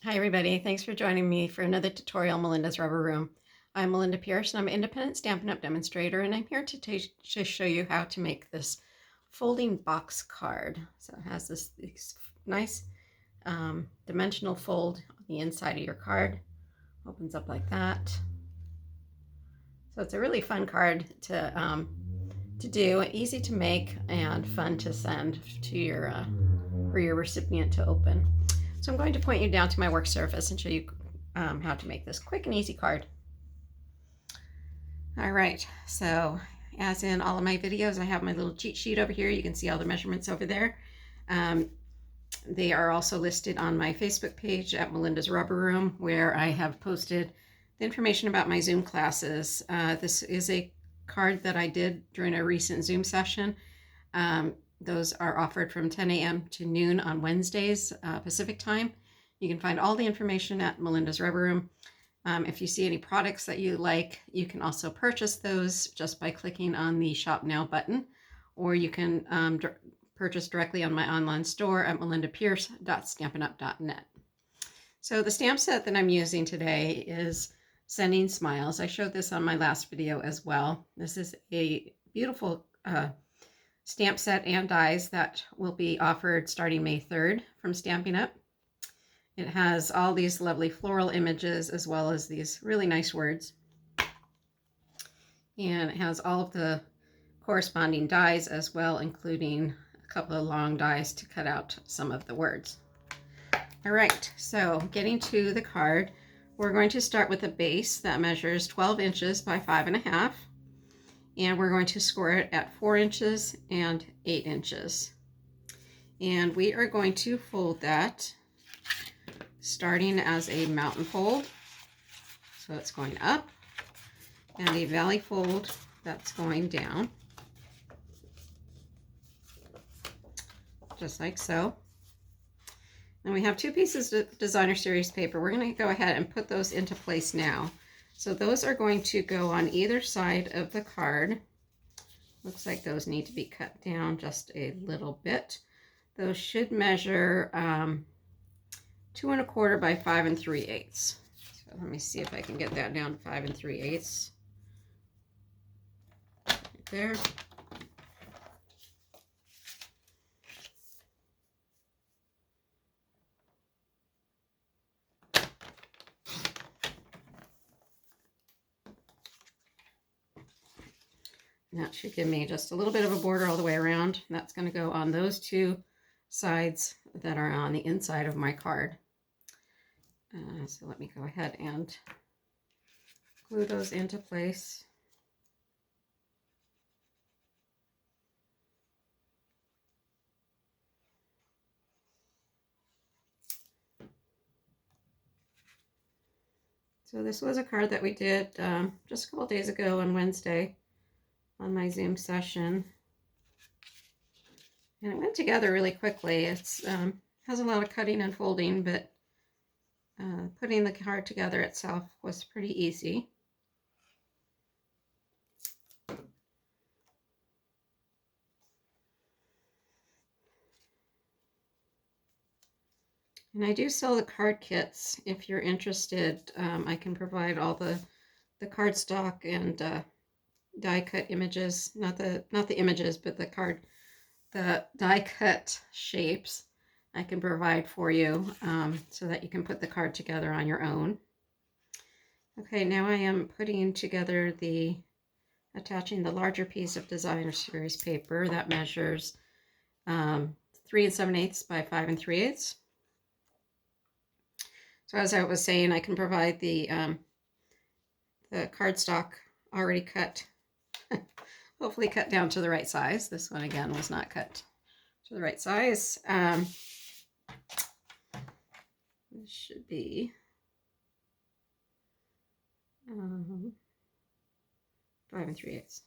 Hi everybody, thanks for joining me for another tutorial in Melinda's Rubber Room. I'm Melinda Pierce and I'm an independent Stampin' Up! Demonstrator, and I'm here to show you how to make this folding box card. So it has this nice dimensional fold on the inside of your card. Opens up like that. So it's a really fun card to do, easy to make and fun to send to your for your recipient to open. So I'm going to point you down to my work surface and show you how to make this quick and easy card. All right, so as in all of my videos, I have my little cheat sheet over here. You can see all the measurements over there. They are also listed on my Facebook page at Melinda's Rubber Room, where I have posted the information about my Zoom classes. This is a card that I did during a recent Zoom session. Those are offered from 10 a.m. to noon on Wednesdays, Pacific time. You can find all the information at Melinda's Rubber Room. If you see any products that you like, you can also purchase those just by clicking on the Shop Now button, or you can purchase directly on my online store at melindapierce.stampinup.net. So the stamp set that I'm using today is Sending Smiles. I showed this on my last video as well. This is a beautiful stamp set and dies that will be offered starting May 3rd from Stampin' Up! It has all these lovely floral images as well as these really nice words. And it has all of the corresponding dies as well, including a couple of long dies to cut out some of the words. All right, so getting to the card, we're going to start with a base that measures 12 inches by 5.5. And we're going to score it at 4 inches and 8 inches. And we are going to fold that starting as a mountain fold. So it's going up, and a valley fold that's going down, just like so. And we have two pieces of designer series paper. We're going to go ahead and put those into place now. So those are going to go on either side of the card. Looks like those need to be cut down just a little bit. Those should measure 2 1/4 by 5 3/8. So let me see if I can get that down to 5 3/8. Right there. And that should give me just a little bit of a border all the way around. And that's going to go on those two sides that are on the inside of my card. So let me go ahead and glue those into place. So this was a card that we did just a couple days ago on Wednesday on my Zoom session. And it went together really quickly. It's has a lot of cutting and folding, but putting the card together itself was pretty easy. And I do sell the card kits. If you're interested, I can provide all the cardstock and die cut images, not the images, but the die cut shapes I can provide for you so that you can put the card together on your own. Okay, now I am putting together attaching the larger piece of designer series paper that measures 3 7/8 by 5 3/8. So as I was saying, I can provide the cardstock already cut, hopefully cut down to the right size. This one again was not cut to the right size. This should be 5 3/8.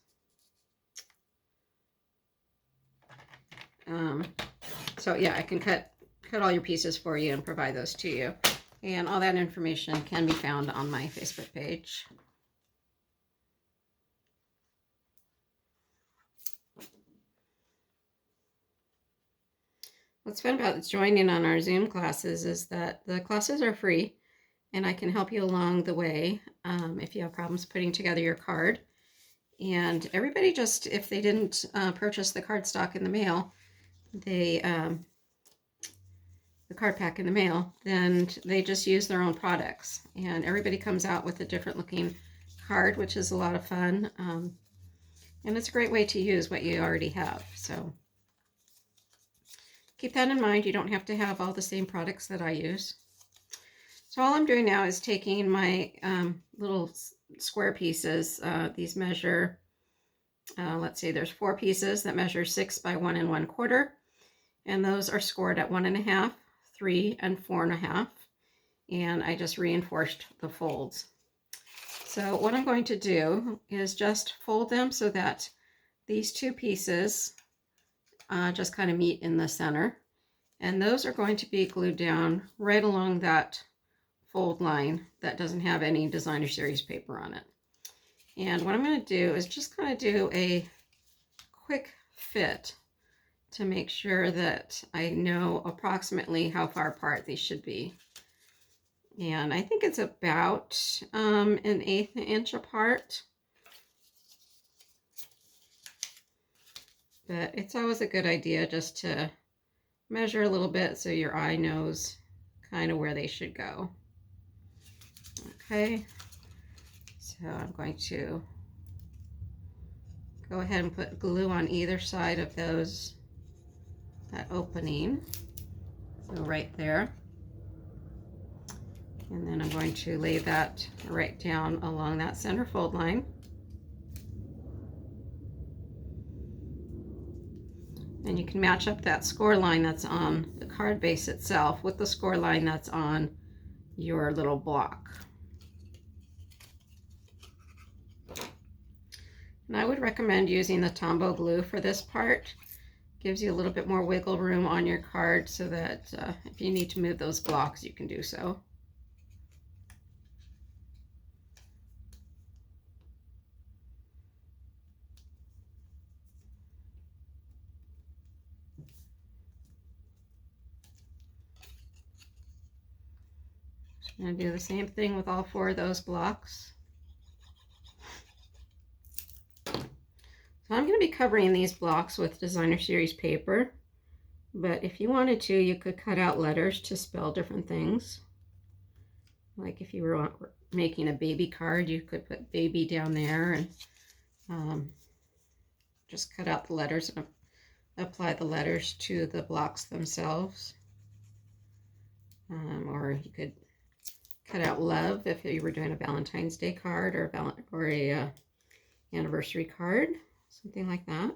So yeah, I can cut all your pieces for you and provide those to you. And all that information can be found on my Facebook page. What's fun about joining on our Zoom classes is that the classes are free, and I can help you along the way if you have problems putting together your card. And everybody just, if they didn't purchase the cardstock in the mail, the card pack in the mail, then they just use their own products. And everybody comes out with a different looking card, which is a lot of fun. And it's a great way to use what you already have. So keep that in mind. You don't have to have all the same products that I use. So all I'm doing now is taking my little square pieces. These measure, let's see, there's 4 pieces that measure 6 by 1 1/4. And those are scored at 1 1/2, 3, and 4 1/2. And I just reinforced the folds. So what I'm going to do is just fold them so that these 2 pieces just kind of meet in the center. And those are going to be glued down right along that fold line that doesn't have any designer series paper on it. And what I'm going to do is just kind of do a quick fit to make sure that I know approximately how far apart these should be. And I think it's about an 1/8 inch apart. But it's always a good idea just to measure a little bit so your eye knows kind of where they should go. Okay, so I'm going to go ahead and put glue on either side of that opening. So right there. And then I'm going to lay that right down along that center fold line. And you can match up that score line that's on the card base itself with the score line that's on your little block. And I would recommend using the Tombow glue for this part. Gives you a little bit more wiggle room on your card so that if you need to move those blocks, you can do so. I'm going to do the same thing with all 4 of those blocks. So I'm going to be covering these blocks with designer series paper, but if you wanted to, you could cut out letters to spell different things. Like if you were making a baby card, you could put baby down there and just cut out the letters and apply the letters to the blocks themselves. Or you could cut out love if you were doing a Valentine's Day card or a anniversary card, something like that.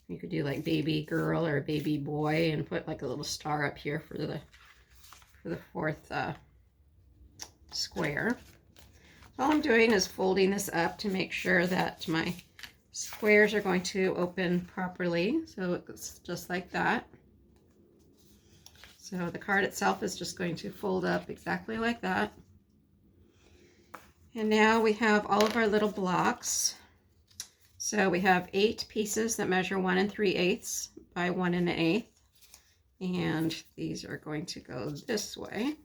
You could do like baby girl or baby boy and put like a little star up here for the 4th square. So all I'm doing is folding this up to make sure that my squares are going to open properly. So it's just like that. So the card itself is just going to fold up exactly like that. And now we have all of our little blocks. So we have 8 pieces that measure 1 3/8 by 1 1/8. And these are going to go this way.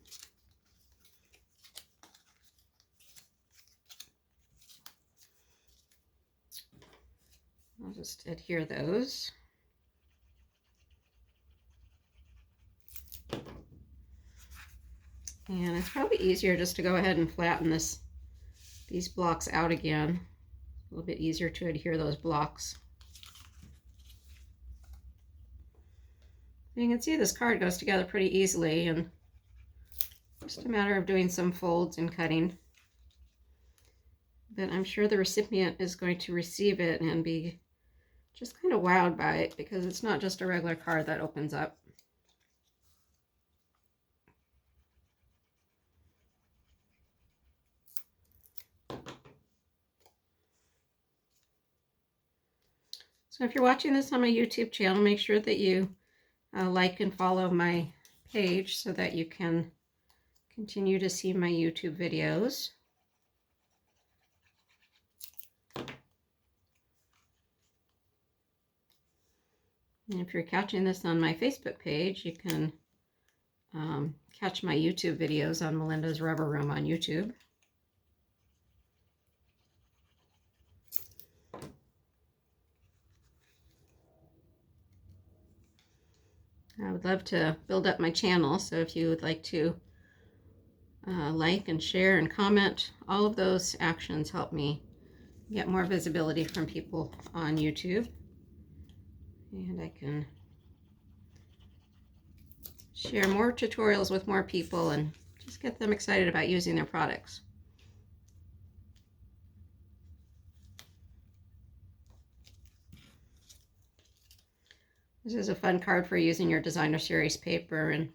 I'll just adhere those. And it's probably easier just to go ahead and flatten these blocks out again. A little bit easier to adhere those blocks. You can see this card goes together pretty easily, and just a matter of doing some folds and cutting. But I'm sure the recipient is going to receive it and be just kind of wowed by it, because it's not just a regular card that opens up. So if you're watching this on my YouTube channel, make sure that you like and follow my page so that you can continue to see my YouTube videos. And if you're catching this on my Facebook page, you can catch my YouTube videos on Melinda's Rubber Room on YouTube. I would love to build up my channel, so if you would like to like and share and comment, all of those actions help me get more visibility from people on YouTube. And I can share more tutorials with more people and just get them excited about using their products. This is a fun card for using your designer series paper, and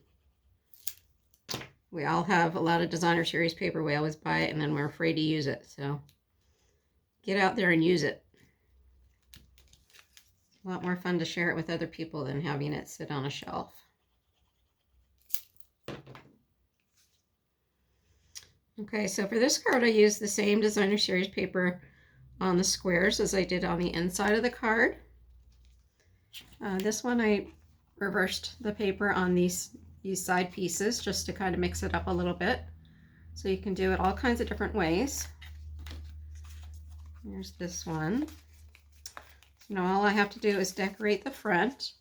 we all have a lot of designer series paper. We always buy it and then we're afraid to use it. So get out there and use it. It's a lot more fun to share it with other people than having it sit on a shelf. Okay, so for this card I used the same designer series paper on the squares as I did on the inside of the card. This one I reversed the paper on these side pieces just to kind of mix it up a little bit. So you can do it all kinds of different ways. Here's this one. So now all I have to do is decorate the front.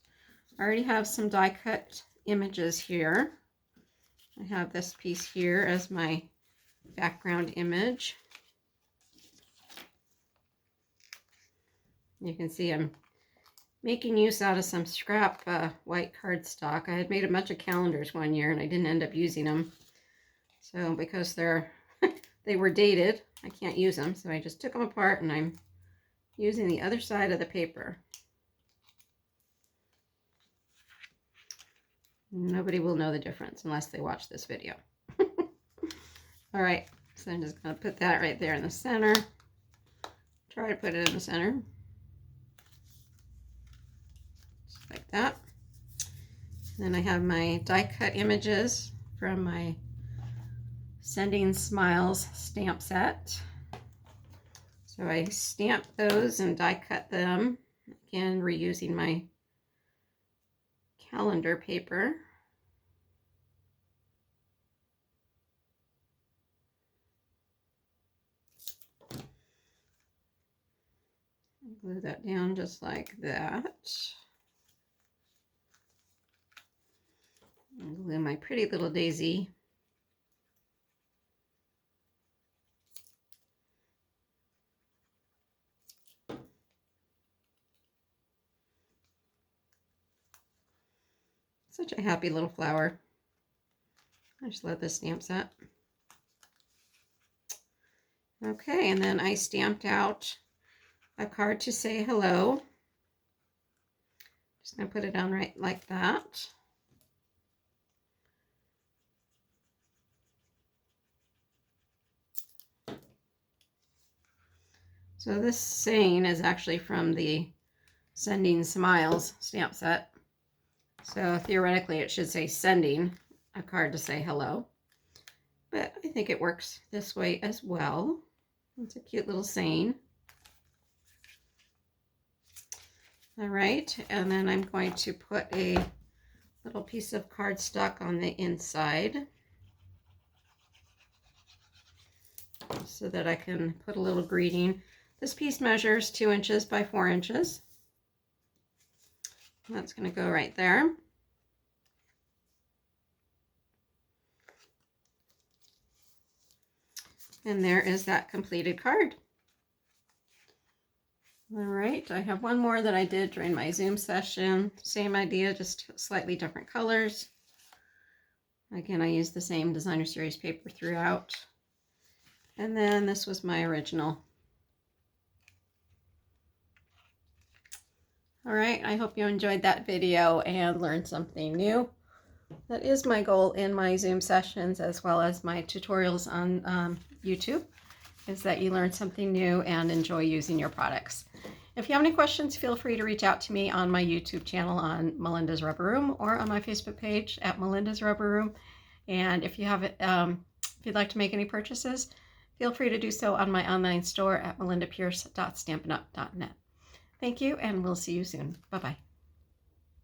I already have some die cut images here. I have this piece here as my background image. You can see I'm making use out of some scrap white cardstock. I had made a bunch of calendars one year and I didn't end up using them. So because they were dated, I can't use them. So I just took them apart and I'm using the other side of the paper. Nobody will know the difference unless they watch this video. All right, so I'm just going to put that right there in the center. Try to put it in the center. Just like that. And then I have my die cut images from my Sending Smiles stamp set. So I stamped those and die cut them. Again, reusing my calendar paper. Glue that down just like that. And glue my pretty little daisy. Such a happy little flower. I just love this stamp set. Okay, and then I stamped out a card to say hello. Just going to put it on right like that. So this saying is actually from the Sending Smiles stamp set. So theoretically it should say sending a card to say hello. But I think it works this way as well. It's a cute little saying. All right, and then I'm going to put a little piece of cardstock on the inside so that I can put a little greeting. This piece measures 2 inches by 4 inches. That's going to go right there. And there is that completed card. All right, I have one more that I did during my Zoom session. Same idea, just slightly different colors. Again, I used the same designer series paper throughout. And then this was my original. All right, I hope you enjoyed that video and learned something new. That is my goal in my Zoom sessions as well as my tutorials on YouTube, is that you learn something new and enjoy using your products. If you have any questions, feel free to reach out to me on my YouTube channel on Melinda's Rubber Room or on my Facebook page at Melinda's Rubber Room. And if you have if you'd like to make any purchases, feel free to do so on my online store at melindapierce.stampinup.net. Thank you, and we'll see you soon. Bye-bye.